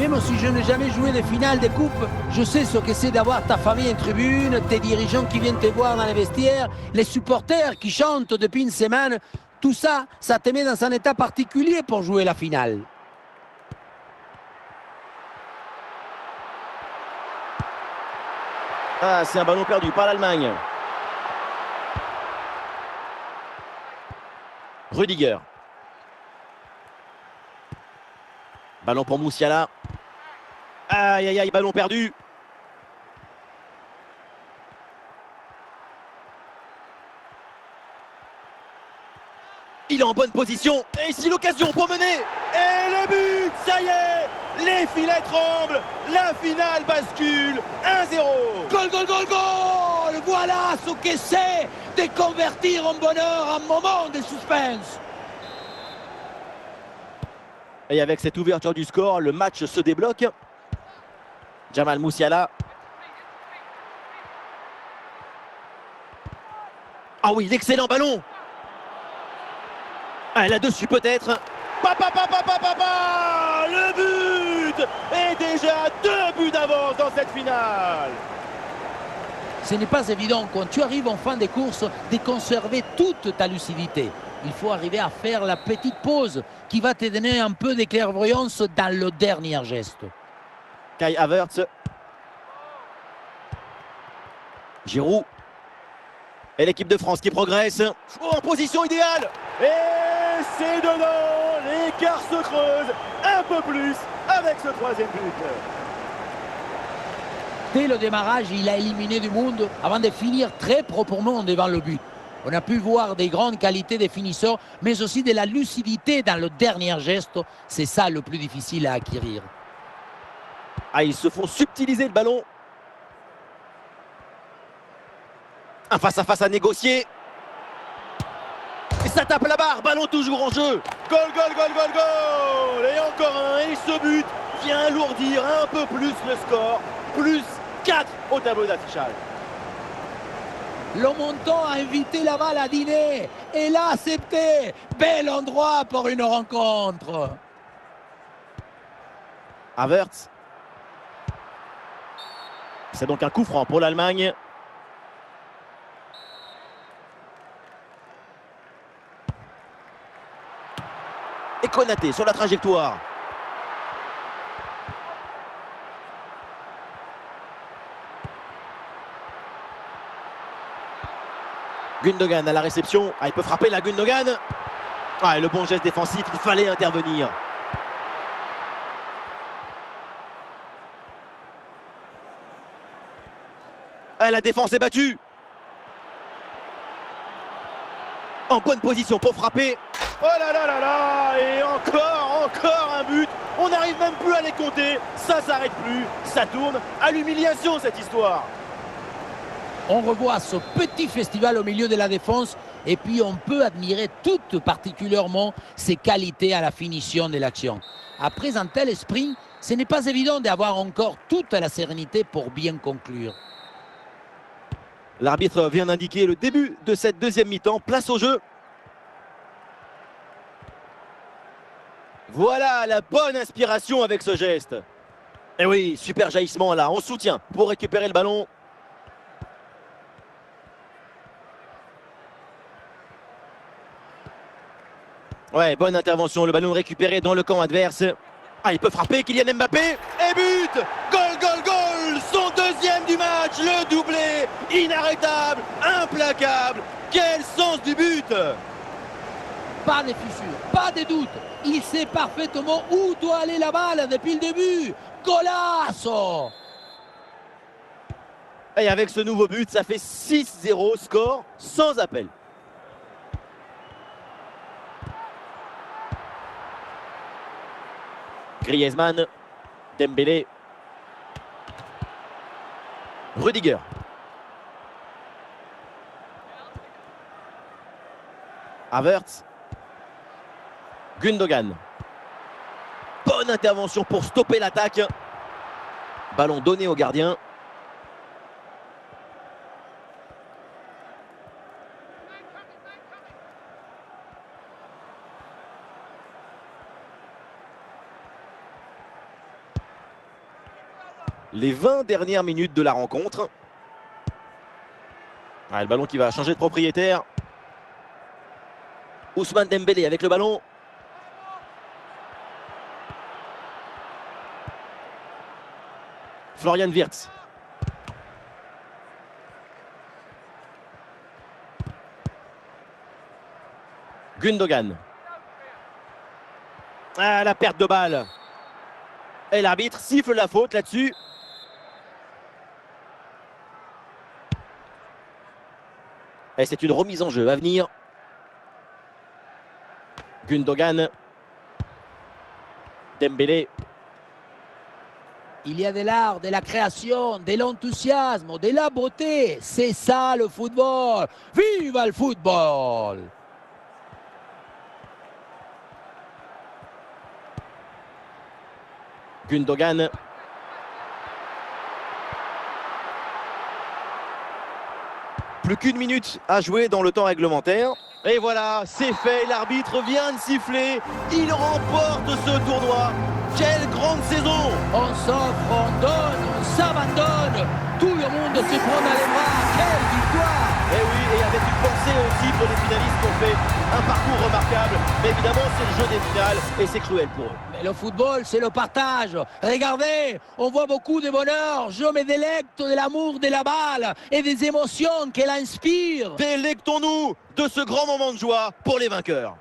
Même si je n'ai jamais joué de finale de coupe, je sais ce que c'est d'avoir ta famille en tribune, tes dirigeants qui viennent te voir dans les vestiaires, les supporters qui chantent depuis une semaine. Tout ça, ça te met dans un état particulier pour jouer la finale. Ah, c'est un ballon perdu par l'Allemagne. Rudiger. Ballon pour Musiala. Aïe, aïe, aïe, ballon perdu. Il est en bonne position. Et ici l'occasion pour mener. Et le but, ça y est. Les filets tremblent. La finale bascule. 1-0. Goal, goal, goal, goal! Voilà ce que c'est de convertir en bonheur un moment de suspense. Et avec cette ouverture du score, le match se débloque. Jamal Musiala. Ah oui, l'excellent ballon. Ah, là-dessus peut-être. Le but. Et déjà 2 buts d'avance dans cette finale. Ce n'est pas évident quand tu arrives en fin de course de conserver toute ta lucidité. Il faut arriver à faire la petite pause qui va te donner un peu de clairvoyance dans le dernier geste. Kai Havertz. Giroud. Et l'équipe de France qui progresse. En position idéale. Et c'est dedans. L'écart se creuse un peu plus avec ce 3e but. Dès le démarrage, il a éliminé du monde avant de finir très proprement devant le but. On a pu voir des grandes qualités des finisseurs, mais aussi de la lucidité dans le dernier geste. C'est ça le plus difficile à acquérir. Ah, ils se font subtiliser le ballon. Un face-à-face à négocier. Et ça tape la barre, ballon toujours en jeu. Goal, goal, goal, goal, goal. Et encore un, et ce but vient alourdir un peu plus le score. Plus 4 au tableau d'affichage. Le montant a invité la balle à dîner et l'a accepté. Bel endroit pour une rencontre. Havertz. C'est donc un coup franc pour l'Allemagne. Et Konaté sur la trajectoire. Gundogan à la réception. Ah, il peut frapper la Gundogan. Ah, et le bon geste défensif, il fallait intervenir. Ah, la défense est battue. En bonne position pour frapper. Oh là là là là. Et encore un but. On n'arrive même plus à les compter. Ça s'arrête plus. Ça tourne à l'humiliation cette histoire. On revoit ce petit festival au milieu de la défense et puis on peut admirer tout particulièrement ses qualités à la finition de l'action. Après un tel sprint, ce n'est pas évident d'avoir encore toute la sérénité pour bien conclure. L'arbitre vient d'indiquer le début de cette deuxième mi-temps. Place au jeu. Voilà la bonne inspiration avec ce geste. Et oui, super jaillissement là, en soutien pour récupérer le ballon. Ouais, bonne intervention, le ballon récupéré dans le camp adverse. Ah, il peut frapper, Kylian Mbappé. Et but. Goal, goal, goal. Son 2e du match, le doublé. Inarrêtable, implacable. Quel sens du but. Pas de fissure, pas de doute. Il sait parfaitement où doit aller la balle depuis le début. Golasso! Et avec ce nouveau but, ça fait 6-0, score sans appel. Griezmann, Dembélé, Rudiger. Havertz, Gundogan. Bonne intervention pour stopper l'attaque. Ballon donné au gardien. les 20 dernières minutes de la rencontre. Ah, le ballon qui va changer de propriétaire. Ousmane Dembélé avec le ballon. Florian Wirtz. Gundogan. Ah, la perte de balle. Et l'arbitre siffle la faute là-dessus. Et c'est une remise en jeu à venir. Gundogan. Dembélé. Il y a de l'art, de la création, de l'enthousiasme, de la beauté. C'est ça le football. Vive le football! Gundogan. Plus qu'une minute à jouer dans le temps réglementaire. Et voilà, c'est fait, l'arbitre vient de siffler. Il remporte ce tournoi. Quelle grande saison! On s'offre, on donne, on s'abandonne. Tout le monde se prend dans les bras. Quelle victoire! Et oui, et avec une pensée aussi pour les finalistes qui ont fait un parcours remarquable. Mais évidemment, c'est le jeu des finales et c'est cruel pour eux. Mais le football, c'est le partage. Regardez, on voit beaucoup de bonheur. Je me délecte de l'amour de la balle et des émotions qu'elle inspire. Délectons-nous de ce grand moment de joie pour les vainqueurs.